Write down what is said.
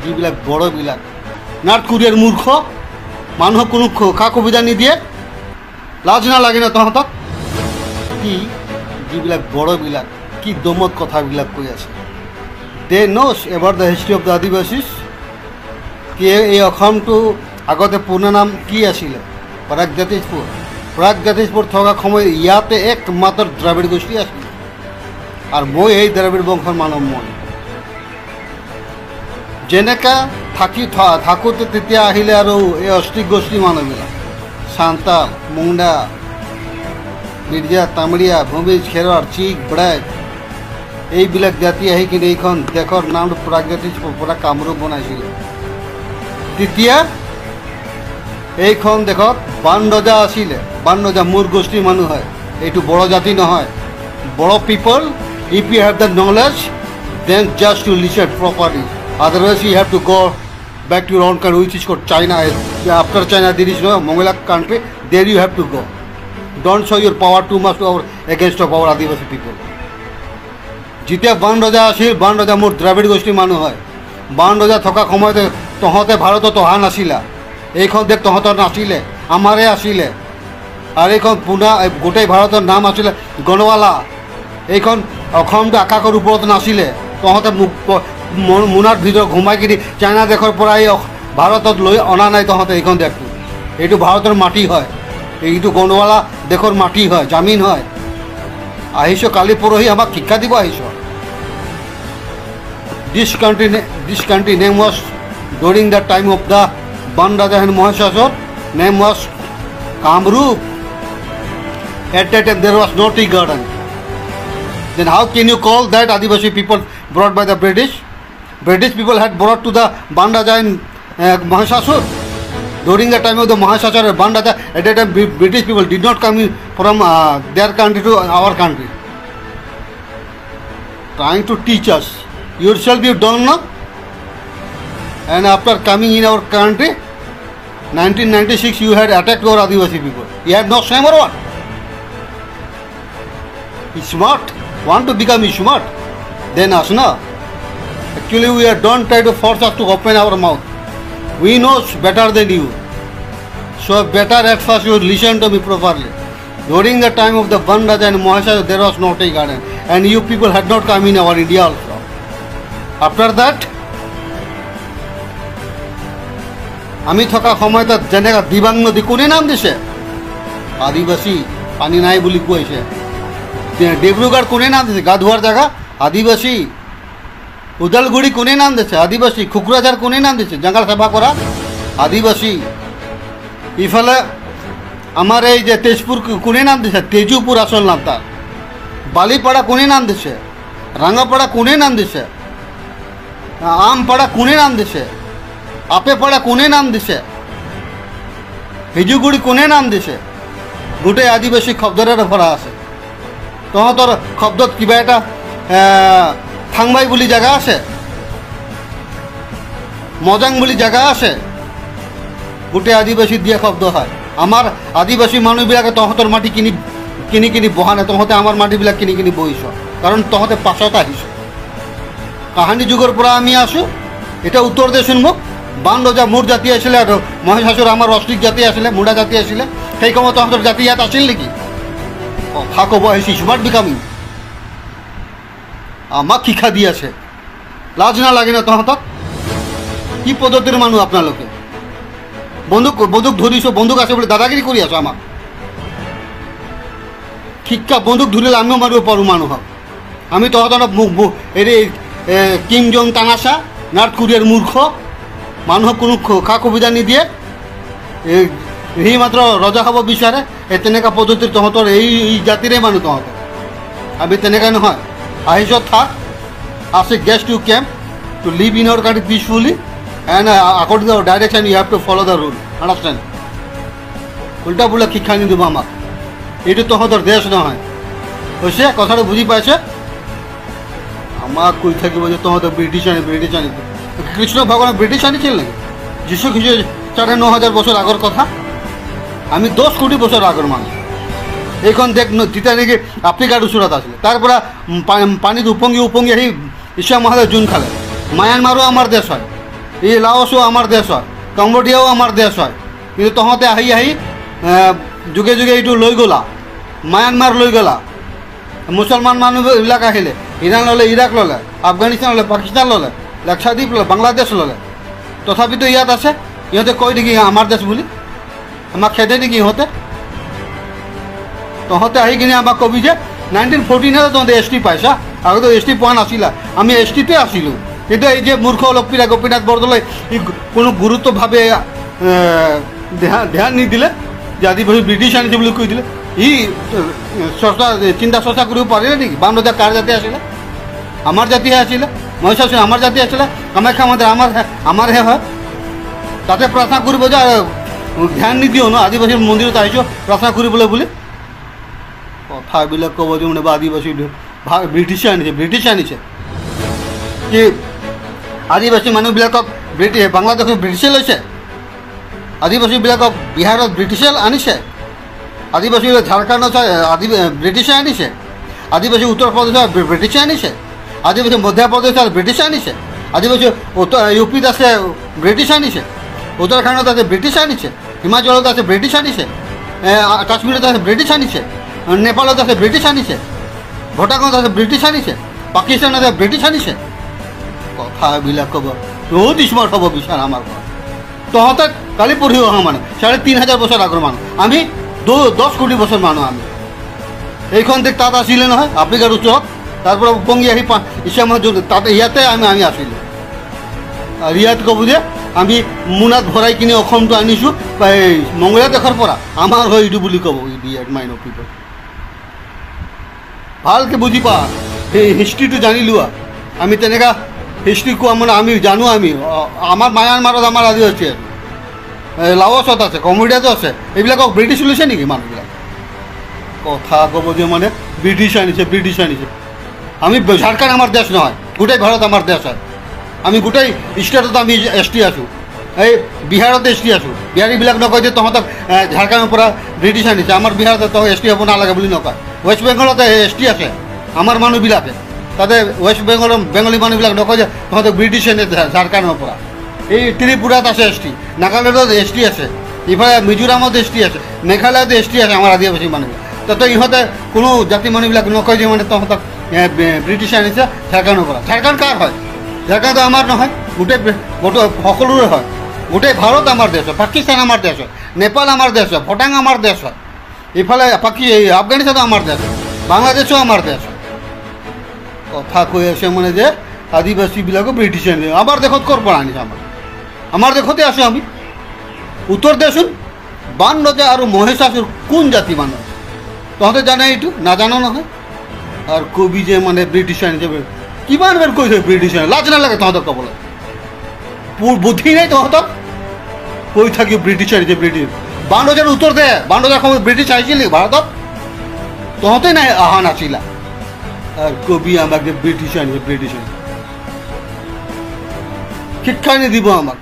যিবিলাক বড়বিলাক নৰ্থ কোৰিয়াৰ মূৰ্খ মানুহক কোনো খা সুবিধা নিদিয়ে লাজ নালাগে না তহঁতক কি যিবিলাক বড়বিলাক কি দমত কথাবিলাক কৈ আছে they knows about the history of the Adivasis কি এই অসমটো আগতে পুৰণা নাম কি আছিলে প্ৰাগজ্যোতিষপুৰ থকা সময় ইয়াতে একমাত্ৰ দ্ৰাবিড় গোষ্ঠী আছিল আৰু মই এই দ্ৰাবিড় বংশৰ মানৱ মই যেনেকা থাকোঁতে তেতিয়া আহিলে আৰু এই অষ্টিক গোষ্ঠী মানুহবিলাক সান্তাল মুণ্ডা মিৰ্জা তামৰীয়া ভূমিজ খেৰৱাৰ চিক ব্ৰেক এইবিলাক জাতি আহি কিনে এইখন দেশৰ নামটো প্ৰাগজ্যোতিষপুৰ পৰা কামৰূপ বনাইছিলে তেতিয়া এইখন দেশত বান ৰজা আছিলে বান ৰজা মূৰ গোষ্ঠীৰ মানুহ হয় এইটো বড়ো জাতি নহয় Bodo people if you have the knowledge then just to listen properly otherwise you have to go back to your own country which is called China. After China there is no Mongolic country, there you have to go. Don't show your power too much to against our Adivasi people. যেতিয়া বান ৰজা আছিল বান ৰজা মোৰ দ্ৰাবিড় গোষ্ঠীৰ মানুহ হয় বান ৰজা থকা সময়তে তহঁতে ভাৰতত অহা নাছিলা এইখন দেশ তহঁতৰ নাছিলে আমাৰে আছিলে আৰু এইখন পুনা গোটেই ভাৰতৰ নাম আছিলে গণৱালা এইখন অসমটো আকাশৰ ওপৰত নাছিলে তহঁতে মোনাৰ ভিতৰত ঘুমাই কিনি চাইনা দেশৰ পৰা এই ভাৰতত লৈ অনা নাই তহঁতে এইখন দেশটো এইটো ভাৰতৰ মাটি হয় এইটো গণৱালা দেশৰ মাটি হয় জামিন হয় আহিছ কালি পৰহি আমাক শিক্ষা দিব আহিছ This country name was during the time of the Ban Raja and Mahishasur name was Kamrup. At that time there was no tea garden. Then how can you call that Adivasi people brought by the British? British people had brought to the Ban Raja and Mahishasur. During the time of the Mahishasur and Ban Raja, at that time British people did not come in from their country to our country. Trying to teach us. Yourself you don't know. And after coming in our country, 1996 you had attacked our Adivasi people. You had no shame or what? Smart. Want to become smart? Then us no. Actually we are don't try to force us to open our mouth. We know better than you. So better at first you listen to me properly. During the time of the Ban Raja and Mahishasur there was no tea garden. And you people had not come in our India also. After that, আমি থকা সময়ত যেনেকা দিবাং নদী কোনে নাম দিছে আদিবাসী পানী নাই বুলি কৈছে ডিব্ৰুগড় কোনে নাম দিছে গা ধোৱাৰ জায়গা আদিবাসী উদালগুৰি কোনে নাম দিছে আদিবাসী খুকৰাঝাৰ কোনে নাম দিছে জঙ্গল সেৱা কৰা আদিবাসী ইফালে আমাৰ এই যে তেজপুৰ কোনে নাম দিছে তেজুপুৰ আসল নাম তাৰ বালিপাড়া কোনে নাম দিছে রাঙাপাড়া কোনে নাম দিছে আমপাড়া কোনে নাম দিছে আপেপাড়া কোনে নাম দিছে হিজুগুড়ি কোনে নাম দিছে গোটেই আদিবাসী শব্দৰে ভৰা আছে তহঁতৰ শব্দত কিবা এটা থাংবাই বুলি জায়গা আছে মজাং বুলি জায়গা আছে গোটেই আদিবাসী দিয়া শব্দ হয় আমাৰ আদিবাসী মানুহবিলাকে তহঁতৰ মাটি কিনি কিনি বহা নাই তহঁতে আমাৰ মাটিবিলাক কিনি কিনি বহিছ কাৰণ তহঁতে পাছত আহিছ কাহানী যুগৰ পৰা আমি আছোঁ এটা উত্তৰ দেচোন মোক বান ৰজা মোৰ জাতি আছিলে আৰু মহিষাসুৰ আমাৰ অষ্টিক জাতি আছিলে মুণ্ডা জাতি আছিলে সেই সময়ত তহঁতৰ জাতি ইয়াত আছিল নেকি খা ক'ব আহিছে স্মাৰ্ট বিকামিং আমাক শিক্ষা দি আছে লাজ নালাগে না তহঁতক কি পদ্ধতিৰ মানুহ আপোনালোকে বন্দুক ধৰিছোঁ বন্দুক আছে বুলি দাদাগিৰি কৰি আছোঁ আমাক শিক্ষা বন্দুক ধৰিলে আমিও মাৰিব পাৰোঁ মানুহক আমি তহঁতৰ হেৰি কিম জং টাঙাচা নৰ্থ কোৰিয়াৰ মূৰ্খ মানুহক কোনো খা সুবিধা নিদিয়ে সি মাত্ৰ ৰজা হ'ব বিচাৰে এই তেনেকুৱা পদ্ধতিৰ তহঁতৰ এই জাতিৰে মানুহ তহঁতৰ আমি তেনেকৈ নহয় আহিছ থাক আছে guest you came to live in our country peacefully and according to our direction you have to follow' the rule understand উল্টা পুল্টা শিক্ষা নিদিব আমাক এইটো তহঁতৰ দেশ নহয় হৈছে কথাটো বুজি পাইছে আমাক কৈ থাকিব যে তহঁতৰ ব্ৰিটিছ আনি কৃষ্ণ ভগৱানে ব্ৰিটিছ আনিছিল নেকি যীশু খ্ৰীষ্ট ৯,৫০০ বছৰ আগৰ কথা আমি ১০ কোটি বছৰ আগৰ মানুহ এইখন দেশ যেতিয়া নেকি আফ্ৰিকাৰ ওচৰত আছিলে তাৰ পৰা পানীত উপঙি আহি ঈশ্বৰ মহাদেৱ জোন খালে মায়ানমাৰো আমাৰ দেশ হয় এই লাওসও আমার দেশ হয়, কম্বোডিয়াও আমার দেশ হয়, কিন্তু তহঁতে আহি আহি যুগে যুগে এইটো লৈ গ'লা, মায়ানমাৰ লৈ গ'লা, মুছলমান মানুহবিলাক আহিলে, ইৰাণ ল'লে, ইৰাক ল'লে, আফগানিস্তান ল'লে, পাকিস্তান ল'লে, লাক্ষাদ্বীপ ল'লে, বাংলাদেশ ল'লে, তথাপিতো ইয়াত আছে। ইহঁতে কয় নেকি আমাৰ দেশ বুলি? আমাক খেদে নেকি ইহঁতে? তহঁতে আহি কিনে আমাক কবি যে 1914 তহঁতে এছ টি পাইছা, আগতে এছ টি পোৱা নাছিলা, আমি এছ টিতে আছিলোঁ। কিন্তু এই যে মূৰ্খ লক্ষ্মীৰা গোপীনাথ বৰদলৈ কোনো গুৰুত্বভাৱে ধ্যান নিদিলে যে আদিবাসী ব্ৰিটিছ আনিছে বুলি কৈ দিলে। চিন্তা চৰ্চা কৰিব পাৰিলে নেকি? বান্ধৱীয়া কাৰ জাতি আছিলে? আমাৰ জাতিহে আছিলে। মই চাইছোঁ আমাৰ জাতি আছিলে। কামাখ্যা মন্দিৰ আমাৰহে হয়। তাতে প্ৰাৰ্থনা কৰিব যে ধ্যান নিদিওঁ ন, আদিবাসীৰ মন্দিৰত আহিছোঁ প্ৰাৰ্থনা কৰিবলৈ বুলি। কথাবিলাক ক'ব যে মানে আদিবাসী ব্ৰিটিছে আনিছে কি? আদিবাসী মানুহবিলাকক বাংলাদেশত ব্ৰিটিছে লৈছে, আদিবাসীবিলাকক বিহাৰত ব্ৰিটিছে আনিছে, আদিবাসী ঝাৰখণ্ডত ব্ৰিটিছে আনিছে, আদিবাসী উত্তৰ প্ৰদেশত ব্ৰিটিছে আনিছে, আদিবাসী মধ্যপ্ৰদেশত ব্ৰিটিছে আনিছে, আদিবাসী ইউ পিত আছে ব্ৰিটিছ আনিছে, উত্তৰাখণ্ডত আছে ব্ৰিটিছ আনিছে, হিমাচলত আছে ব্ৰিটিছ আনিছে, কাশ্মীৰত আছে ব্ৰিটিছ আনিছে, নেপালত আছে ব্ৰিটিছ আনিছে, ভূটানত আছে ব্ৰিটিছ আনিছে, পাকিস্তানত আছে ব্ৰিটিছ আনিছে। কথাবিলাক ক'ব বহুত স্মাৰ্ট হ'ব বিচাৰ আমাৰ ঘৰত। তহঁতে কালি পঢ়ি অহা মানুহ 3,500 বছৰ আগৰ মানুহ, আমি 10 কোটি বছৰ মানুহ। আমি এইখন দেশ তাত আছিলে নহয়, আফ্ৰিকাৰ ওচৰত, তাৰ পৰা উপঙি আহি ইছলাম তাতে ইয়াতে আমি আছিলোঁ। আৰু ইয়াত ক'ব যে আমি মোনাত ভৰাই কিনে অসমটো আনিছোঁ এই মংগোলীয়া দেশৰ পৰা, আমাৰ হয় এইটো বুলি ক'ব। ইডিয়েট মাইণ্ড অফ পিপল। ভালকৈ বুজি পা, সেই হিষ্ট্ৰীটো জানি লোৱা। আমি তেনেকুৱা হিষ্ট্ৰী কোৱা মানে আমি জানো। আমাৰ মায়ানমাৰত আমাৰ আদিবাসী আছে, লাওছত আছে, কম্বোডিয়াতো আছে। এইবিলাকক ব্ৰিটিছ লৈছে নেকি মানুহবিলাক? কথা ক'ব যে মানে ব্ৰিটিছ আনিছে। আমি ঝাৰখণ্ড আমাৰ দেশ নহয়, গোটেই ভাৰত আমাৰ দেশ হয়। আমি গোটেই ষ্টেটত আমি এছ টি আছোঁ, এই বিহাৰত এছ টি আছোঁ। বিহাৰীবিলাক নকয় যে তহঁতক ঝাৰখণ্ডৰ পৰা ব্ৰিটিছ আনিছে, আমাৰ বিহাৰত তহঁত এছ টি হ'ব নালাগে বুলি নকয়। ৱেষ্ট বেংগলত এছ টি আছে আমাৰ মানুহবিলাকে, তাতে ৱেষ্ট বেংগলী মানুহবিলাক নকয় যে তহঁতক ব্ৰিটিছ আনিছে ঝাৰখণ্ডৰ পৰা। এই ত্ৰিপুৰাত আছে এছ টি, নাগালেণ্ডত এছ টি আছে, ইফালে মিজোৰামত এছ টি আছে, মেঘালয়ত এছ টি আছে আমাৰ আদিবাসী মানুহবিলাক। তাতে ইহঁতে কোনো জাতি মানুহবিলাক নকয় যে মানে তহঁতক ব্ৰিটিছে আনিছে ঝাৰখণ্ডৰ পৰা। ঝাৰখণ্ড কাৰ হয়? ঝাৰখণ্ড আমাৰ নহয়, গোটেই সকলোৰে হয়। গোটেই ভাৰত আমাৰ দেশ হয়, পাকিস্তান আমাৰ দেশ হয়, নেপাল আমাৰ দেশ হয়, ভূটান আমাৰ দেশ হয়, ইফালে আফগানিস্তানো আমাৰ দেশ হয়, বাংলাদেশো আমাৰ দেশ হয়। কথা কৈ আছে মানে যে আদিবাসীবিলাকো ব্ৰিটিছে আনিছে। আমাৰ দেশত ক'ৰ পৰা আনিছে? আমাৰ দেশতে আছোঁ আমি। উত্তৰ দেচোন, বান ৰজা আৰু মহেশাসুৰ কোন জাতি মানুহ? তহঁতে জানে এইটো? নাজানো নহয়। আৰু কবি যে মানে ব্ৰিটিছে আনিছে, কিমান বাৰ কৈছে ব্ৰিটিছে আনিছে? লাজ নালাগে তহঁতক ক'বলৈ? বুদ্ধি নাই তহঁতক? কৈ থাকি ব্ৰিটিছে আনিছে ব্ৰিটিছ। বান ৰজাৰ উত্তৰ দে, বান ৰজাৰ সময়ত ব্ৰিটিছ আহিছিল ভাৰতত? তহঁতে নাই অহা নাছিলা। আৰ কবি আমাকে ব্ৰিটিশ আনিছে, শিক্ষা নিদিব আমাক।